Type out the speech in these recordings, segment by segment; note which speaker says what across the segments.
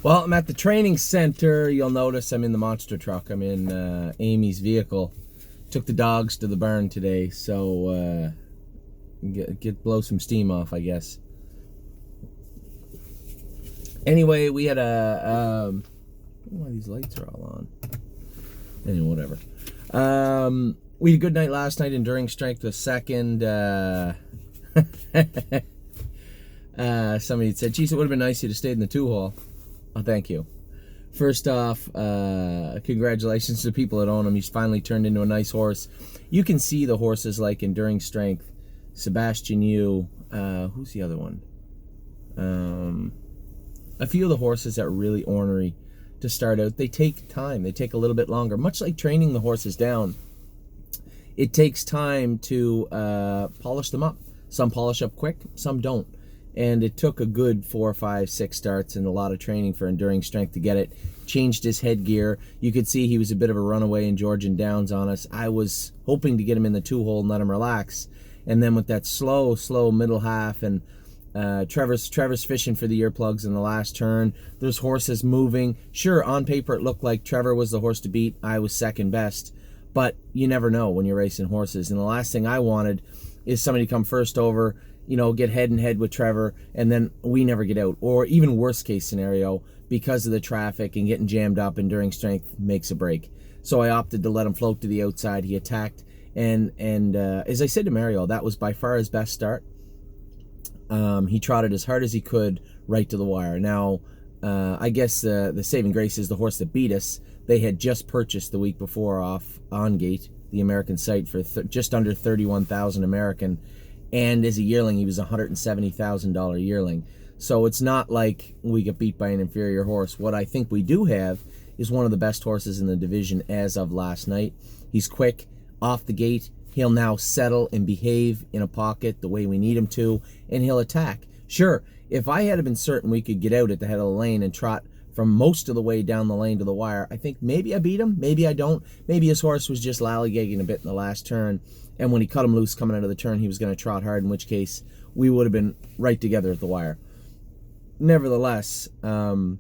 Speaker 1: Well, I'm at the training center. You'll notice I'm in the monster truck. I'm in Amy's vehicle. Took the dogs to the barn today, so blow some steam off, I guess. Anyway, we had I don't know why these lights are all on. Anyway, whatever. We had a good night last night. Enduring strength was second. Somebody said, geez, it would have been nice if you'd have stayed in the 2-hole. Oh, thank you. First off, congratulations to the people that own him. He's finally turned into a nice horse. You can see the horses like Enduring Strength, Sebastian Yu, who's the other one? A few of the horses that are really ornery to start out, they take time. They take a little bit longer. Much like training the horses down, it takes time to polish them up. Some polish up quick, some don't. And it took a good 4, 5, 6 starts and a lot of training for Enduring Strength to get it. Changed his headgear. You could see he was a bit of a runaway in Georgian Downs on us. I was hoping to get him in the 2-hole and let him relax. And then with that slow middle half, and Trevor's fishing for the earplugs in the last turn. There's horses moving. Sure, on paper it looked like Trevor was the horse to beat. I was second best. But you never know when you're racing horses. And the last thing I wanted is somebody to come first over, you know, get head and head with Trevor, and then we never get out. Or even worst case scenario, because of the traffic and getting jammed up, Enduring Strength makes a break. So I opted to let him float to the outside. He attacked, and as I said to Mario, that was by far his best start. He trotted as hard as he could right to the wire. Now, I guess the saving grace is the horse that beat us, they had just purchased the week before off On Gate, the American site, for just under $31,000 American. And as a yearling, he was a $170,000 yearling. So it's not like we get beat by an inferior horse. What I think we do have is one of the best horses in the division as of last night. He's quick, off the gate. He'll now settle and behave in a pocket the way we need him to, and he'll attack. Sure, if I had been certain we could get out at the head of the lane and trot from most of the way down the lane to the wire, I think maybe I beat him, maybe I don't. Maybe his horse was just lollygagging a bit in the last turn, and when he cut him loose coming out of the turn, he was going to trot hard, in which case we would have been right together at the wire. Nevertheless, I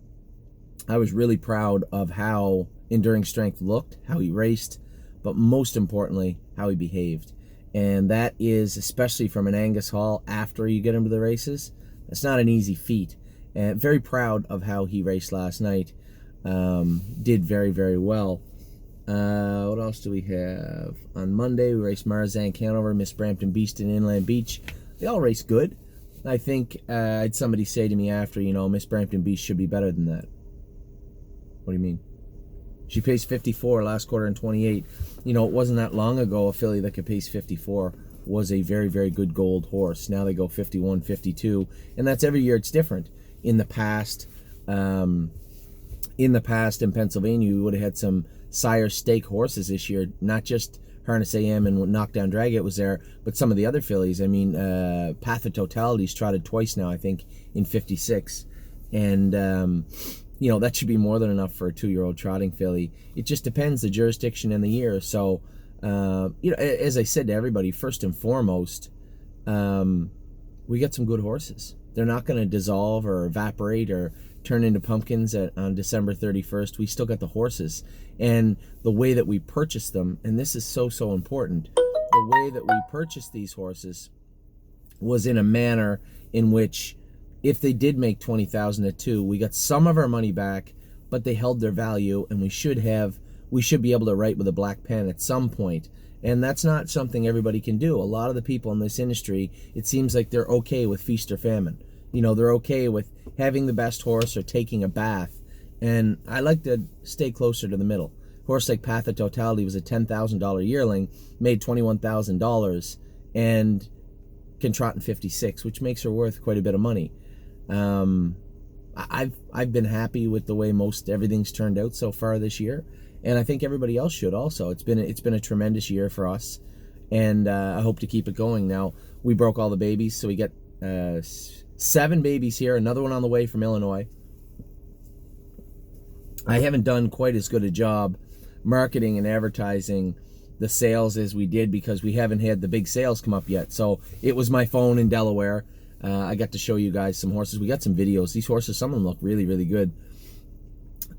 Speaker 1: was really proud of how Enduring Strength looked, how he raced, but most importantly, how he behaved. And that is, especially from an Angus Hall after you get into the races, that's not an easy feat. And very proud of how he raced last night. Did very, very well. What else do we have? On Monday, we raced Marzank Hanover, Miss Brampton Beast, and Inland Beach. They all raced good. I think I had somebody say to me after, you know, Miss Brampton Beast should be better than that. What do you mean? She paced 54 last quarter in 28. You know, it wasn't that long ago a filly that could pace 54 was a very, very good gold horse. Now they go 51, 52, and that's every year it's different. In the past in Pennsylvania, we would have had some sire stake horses this year, not just Harness AM and Knockdown Dragget was there, but some of the other fillies. I mean, Path of Totality's trotted twice now, I think, in 56. And, you know, that should be more than enough for a 2-year-old trotting filly. It just depends the jurisdiction and the year. So, you know, as I said to everybody, first and foremost, we got some good horses. They're not going to dissolve or evaporate or turn into pumpkins on December 31st. We still got the horses. And the way that we purchase them, and this is so, so important, the way that we purchased these horses was in a manner in which if they did make $20,000 at 2, we got some of our money back, but they held their value, and we should be able to write with a black pen at some point. And that's not something everybody can do. A lot of the people in this industry, it seems like they're okay with feast or famine. You know, they're okay with having the best horse or taking a bath. And I like to stay closer to the middle. A horse like Path of Totality was a $10,000 yearling, made $21,000, and can trot in 56, which makes her worth quite a bit of money. I've been happy with the way most everything's turned out so far this year. And I think everybody else should also. It's been a tremendous year for us, and I hope to keep it going. Now, we broke all the babies, so we got 7 babies here, another one on the way from Illinois. I haven't done quite as good a job marketing and advertising the sales as we did because we haven't had the big sales come up yet. So it was my phone in Delaware. I got to show you guys some horses. We got some videos. These horses, some of them look really, really good.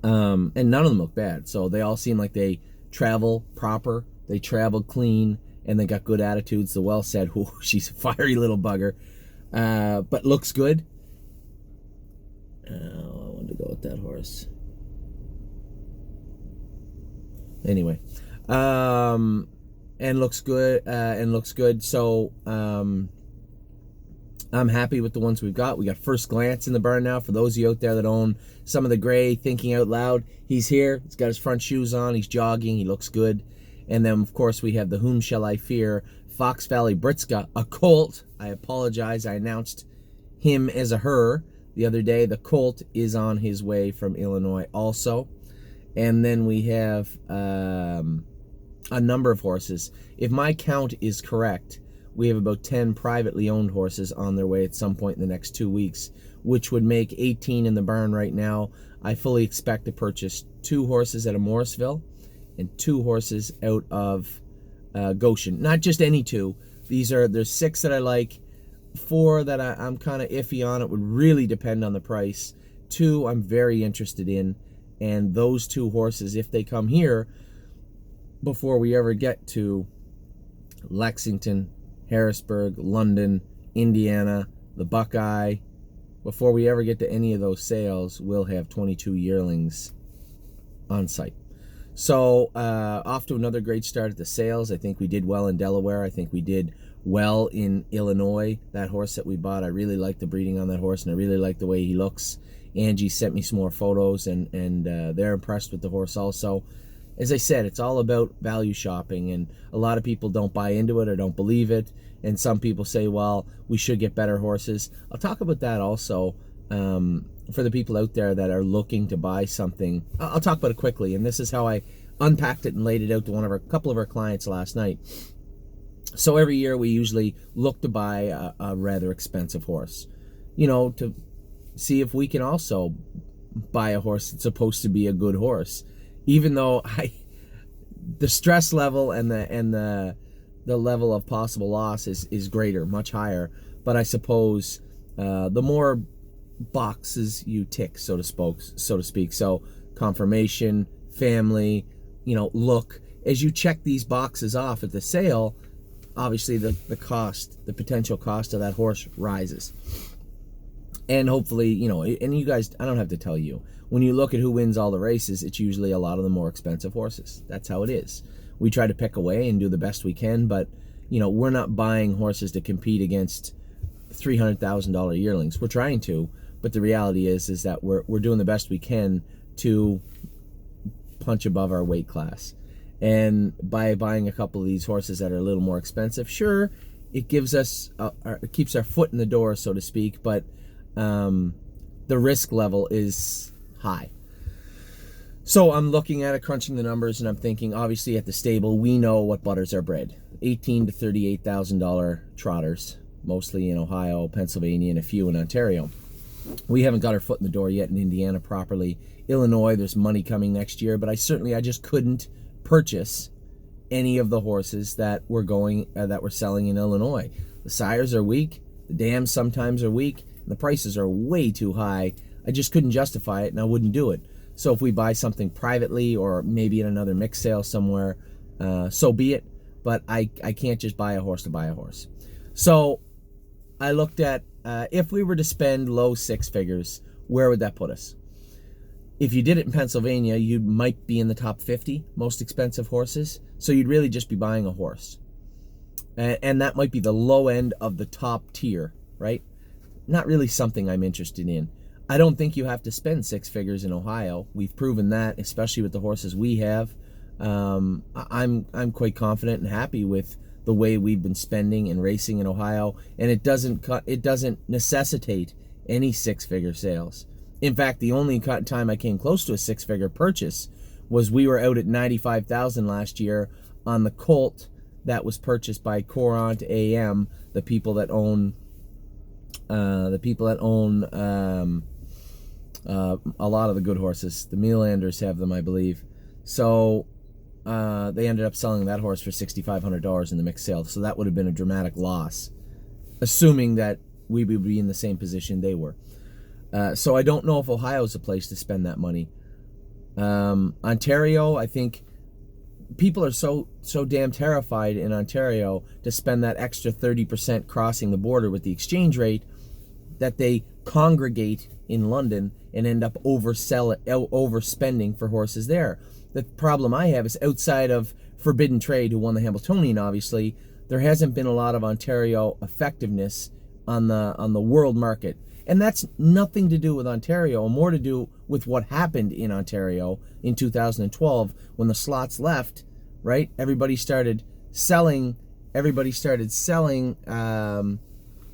Speaker 1: And none of them look bad. So they all seem like they travel proper, they travel clean, and they got good attitudes. The well said, "Whoo, she's a fiery little bugger," but looks good. I wanted to go with that horse. Anyway, and looks good. So I'm happy with the ones we've got. We got First Glance in the barn now. For those of you out there that own some of the gray, thinking out loud, he's here. He's got his front shoes on. He's jogging. He looks good. And then, of course, we have the Whom Shall I Fear, Fox Valley Britska, a colt. I apologize. I announced him as a her the other day. The colt is on his way from Illinois also. And then we have a number of horses. If my count is correct, we have about 10 privately owned horses on their way at some point in the next 2 weeks, which would make 18 in the barn right now. I fully expect to purchase 2 horses out of Morrisville and 2 horses out of Goshen. Not just any 2. There's 6 that I like, 4 that I'm kind of iffy on. It would really depend on the price. 2 I'm very interested in, and those 2 horses, if they come here before we ever get to Lexington, Harrisburg, London, Indiana, the Buckeye, before we ever get to any of those sales, we'll have 22 yearlings on site. So off to another great start at the sales. I think we did well in Delaware. I think we did well in Illinois. That horse that we bought, I really like the breeding on that horse, and I really like the way he looks. Angie sent me some more photos, and they're impressed with the horse also. As I said, it's all about value shopping, and a lot of people don't buy into it or don't believe it, and some people say, well, we should get better horses. I'll talk about that also for the people out there that are looking to buy something. I'll talk about it quickly, and this is how I unpacked it and laid it out to a couple of our clients last night. So every year we usually look to buy a rather expensive horse, to see if we can also buy a horse that's supposed to be a good horse. Even though the stress level and the level of possible loss is greater, much higher. But I suppose the more boxes you tick, so to speak. So confirmation, family, look. As you check these boxes off at the sale, obviously the potential cost of that horse rises. And hopefully, and you guys, I don't have to tell you, when you look at who wins all the races, it's usually a lot of the more expensive horses. That's how it is. We try to pick away and do the best we can, but, we're not buying horses to compete against $300,000 yearlings. We're trying to, but the reality is that we're doing the best we can to punch above our weight class. And by buying a couple of these horses that are a little more expensive, sure, it gives us, it keeps our foot in the door, so to speak, but the risk level is high. So I'm looking at it, crunching the numbers, and I'm thinking, obviously at the stable, we know what butters are bred. $18,000 to $38,000 trotters, mostly in Ohio, Pennsylvania, and a few in Ontario. We haven't got our foot in the door yet in Indiana properly. Illinois, there's money coming next year, but I just couldn't purchase any of the horses that we're selling in Illinois. The sires are weak, the dams sometimes are weak, and the prices are way too high. I just couldn't justify it, and I wouldn't do it. So if we buy something privately or maybe in another mix sale somewhere, so be it. But I can't just buy a horse to buy a horse. So I looked at, if we were to spend low 6 figures, where would that put us? If you did it in Pennsylvania, you might be in the top 50 most expensive horses. So you'd really just be buying a horse. And that might be the low end of the top tier, right? Not really something I'm interested in. I don't think you have to spend 6 figures in Ohio. We've proven that, especially with the horses we have. I'm quite confident and happy with the way we've been spending and racing in Ohio, and it doesn't necessitate any 6-figure sales. In fact, the only time I came close to a 6-figure purchase was we were out at $95,000 last year on the colt that was purchased by Courant AM, the people that own a lot of the good horses. The Mealanders have them, I believe. So they ended up selling that horse for $6,500 in the mixed sale. So that would have been a dramatic loss, assuming that we would be in the same position they were. So I don't know if Ohio is a place to spend that money. Ontario, I think people are so damn terrified in Ontario to spend that extra 30% crossing the border with the exchange rate that they congregate in London and end up overspending for horses there. The problem I have is outside of Forbidden Trade, who won the Hamiltonian, obviously, there hasn't been a lot of Ontario effectiveness on the world market. And that's nothing to do with Ontario, and more to do with what happened in Ontario in 2012 when the slots left, right? Everybody started selling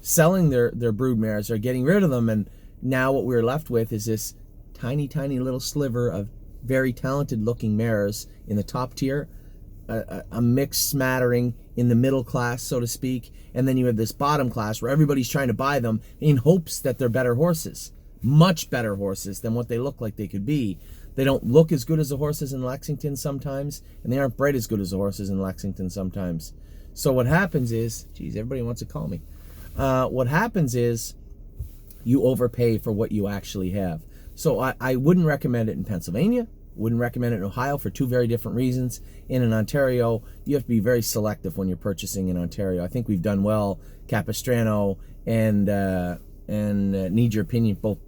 Speaker 1: selling their brood mares, or getting rid of them, and now what we're left with is this tiny little sliver of very talented looking mares in the top tier, a mixed smattering in the middle class, so to speak, and then you have this bottom class where everybody's trying to buy them in hopes that they're better horses, much better horses than what they look like they could be. They don't look as good as the horses in Lexington sometimes, and they aren't bred as good as the horses in Lexington sometimes. So what happens is, geez, everybody wants to call me. What happens is you overpay for what you actually have. So I wouldn't recommend it in Pennsylvania. Wouldn't recommend it in Ohio for two very different reasons. And in Ontario, you have to be very selective when you're purchasing in Ontario. I think we've done well. Capistrano and Need Your Opinion, both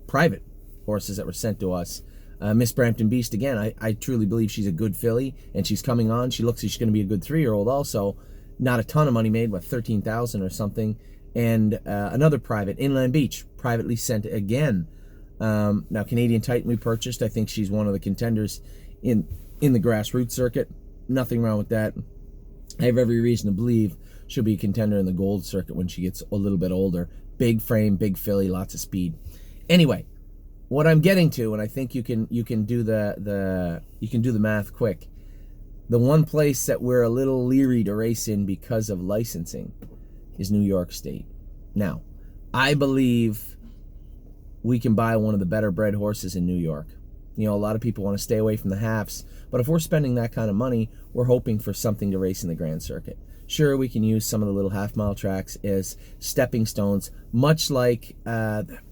Speaker 1: private horses that were sent to us. Miss Brampton Beast, again, I truly believe she's a good filly, and she's coming on. She looks like she's going to be a good 3-year-old also. Not a ton of money made, what, $13,000 or something. And another private, Inland Beach, privately sent again. Now, Canadian Titan we purchased. I think she's one of the contenders in the grassroots circuit. Nothing wrong with that. I have every reason to believe she'll be a contender in the gold circuit when she gets a little bit older. Big frame, big filly, lots of speed. Anyway, what I'm getting to, and I think you can do the math quick. The one place that we're a little leery to race in because of licensing is New York State. Now, I believe we can buy one of the better bred horses in New York. You know, a lot of people want to stay away from the halves, but if we're spending that kind of money, we're hoping for something to race in the Grand Circuit. Sure, we can use some of the little half-mile tracks as stepping stones, much like,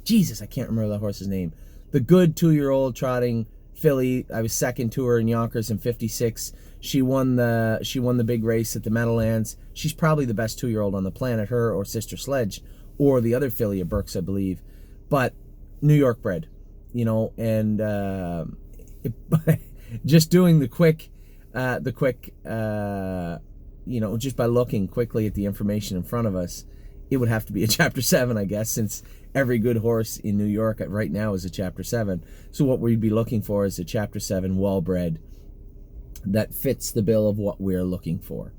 Speaker 1: Jesus, I can't remember that horse's name. The good 2-year-old trotting filly. I was second to her in Yonkers in '56. She won the big race at the Meadowlands. She's probably the best 2-year-old on the planet, her or Sister Sledge, or the other filly of Burke's, I believe. But New York bred, you know, and just doing the quick, you know, just by looking quickly at the information in front of us, it would have to be a Chapter 7, I guess, since every good horse in New York right now is a Chapter 7. So what we'd be looking for is a Chapter 7 well-bred that fits the bill of what we're looking for.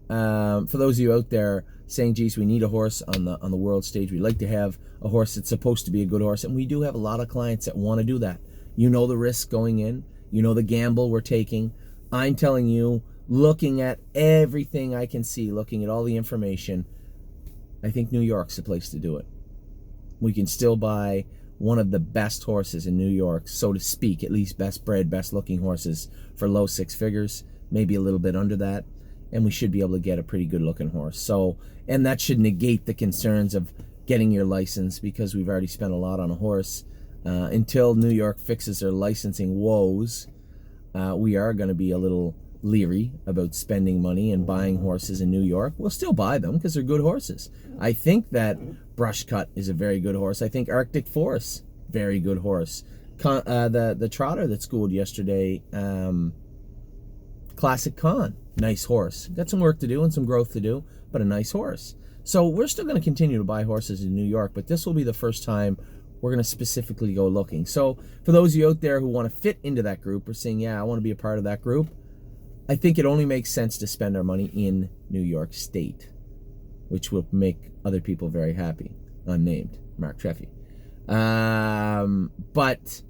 Speaker 1: For those of you out there saying, geez, we need a horse on the world stage, we'd like to have a horse that's supposed to be a good horse, and we do have a lot of clients that want to do that. You know the risk going in. You know the gamble we're taking. I'm telling you, looking at everything I can see, looking at all the information, I think New York's the place to do it. We can still buy one of the best horses in New York, so to speak, at least best bred, best looking horses for low 6 figures, maybe a little bit under that, and we should be able to get a pretty good looking horse. So, and that should negate the concerns of getting your license, because we've already spent a lot on a horse. Until New York fixes their licensing woes, we are going to be a little leery about spending money and buying horses in New York. We'll still buy them because they're good horses. I think that Brushcut is a very good horse. I think Arctic Force, very good horse. The trotter that schooled yesterday, Classic Con, nice horse. Got some work to do and some growth to do, but a nice horse. So we're still going to continue to buy horses in New York, but this will be the first time we're going to specifically go looking. So for those of you out there who want to fit into that group, or saying, yeah, I want to be a part of that group, I think it only makes sense to spend our money in New York State, which will make other people very happy. Unnamed, Mark Treffy. But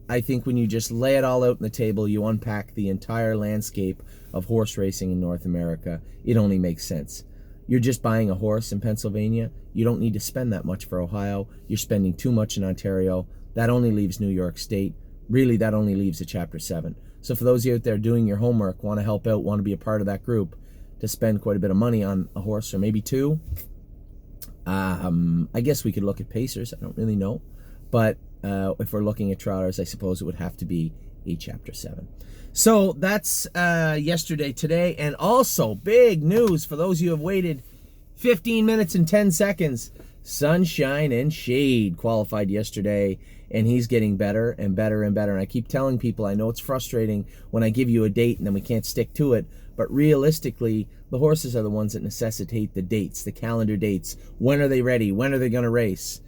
Speaker 1: I think when you just lay it all out on the table, you unpack the entire landscape of horse racing in North America, it only makes sense. You're just buying a horse in Pennsylvania. You don't need to spend that much for Ohio. You're spending too much in Ontario. That only leaves New York State. Really, that only leaves a Chapter 7. So for those of you out there doing your homework, want to help out, want to be a part of that group, to spend quite a bit of money on a horse or maybe two, I guess we could look at Pacers. I don't really know. But if we're looking at trotters, I suppose it would have to be chapter 7. So that's yesterday, today, and also big news for those of you who have waited 15 minutes and 10 seconds. Sunshine and Shade qualified yesterday, and he's getting better and better and better. And I keep telling people, I know it's frustrating when I give you a date and then we can't stick to it, but realistically, the horses are the ones that necessitate the dates, the calendar dates. When are they ready? When are they going to race?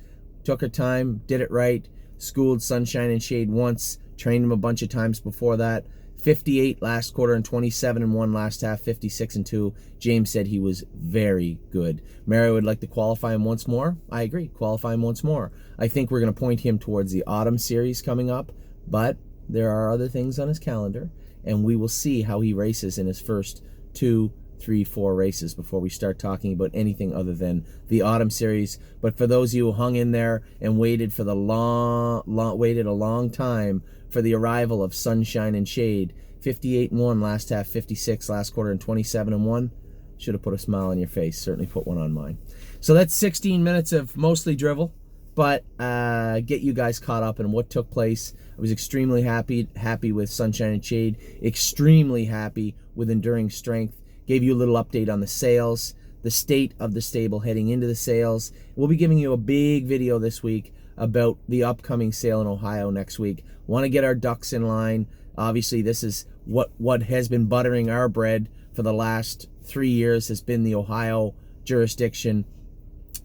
Speaker 1: Took her time, did it right, schooled Sunshine and Shade once, trained him a bunch of times before that. 58 last quarter and 27-1 last half, 56-2. James said he was very good. Mary would like to qualify him once more. I agree, qualify him once more. I think we're going to point him towards the autumn series coming up, but there are other things on his calendar, and we will see how he races in his first 2, 3, 4 races before we start talking about anything other than the autumn series. But for those of you who hung in there and waited for the waited a long time for the arrival of Sunshine and Shade, 58-1 last half, 56 last quarter, and 27-1, should have put a smile on your face. Certainly put one on mine. So that's 16 minutes of mostly drivel, but get you guys caught up in what took place. I was extremely happy with Sunshine and Shade, extremely happy with Enduring Strength. Gave you a little update on the sales, the state of the stable heading into the sales. We'll be giving you a big video this week about the upcoming sale in Ohio next week. Want to get our ducks in line. Obviously, this is what has been buttering our bread for the last 3 years, has been the Ohio jurisdiction.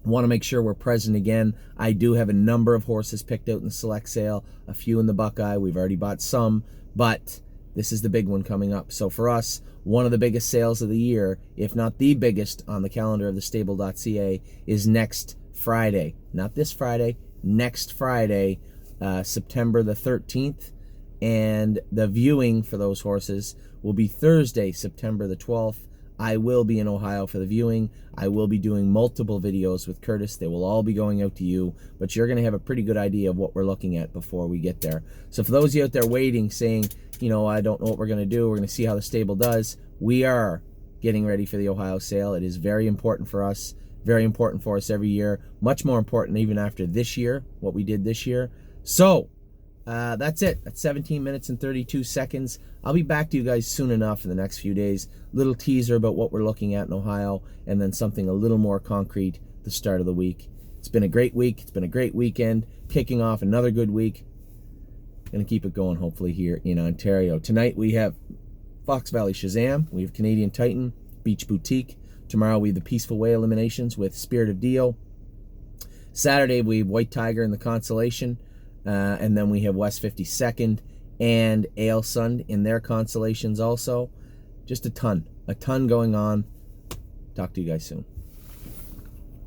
Speaker 1: Want to make sure we're present again. I do have a number of horses picked out in the select sale, a few in the Buckeye. We've already bought some, but this is the big one coming up. So for us, one of the biggest sales of the year, if not the biggest on the calendar of the stable.ca, is next Friday. Not this Friday, next Friday, September the 13th. And the viewing for those horses will be Thursday, September the 12th. I will be in Ohio for the viewing. I will be doing multiple videos with Curtis. They will all be going out to you, but you're going to have a pretty good idea of what we're looking at before we get there. So for those of you out there waiting, saying, you know, I don't know what we're going to do, we're going to see how the stable does, we are getting ready for the Ohio sale. It is very important for us, very important for us every year, much more important even after this year, what we did this year. So that's it. That's 17 minutes and 32 seconds. I'll be back to you guys soon enough in the next few days. Little teaser about what we're looking at in Ohio, and then something a little more concrete at the start of the week. It's been a great week. It's been a great weekend. Kicking off another good week. Going to keep it going, hopefully, here in Ontario. Tonight we have Fox Valley Shazam. We have Canadian Titan, Beach Boutique. Tomorrow we have the Peaceful Way eliminations with Spirit of Dio. Saturday we have White Tiger in the Consolation. And then we have West 52nd and Ailsund in their consolations also. Just a ton going on. Talk to you guys soon.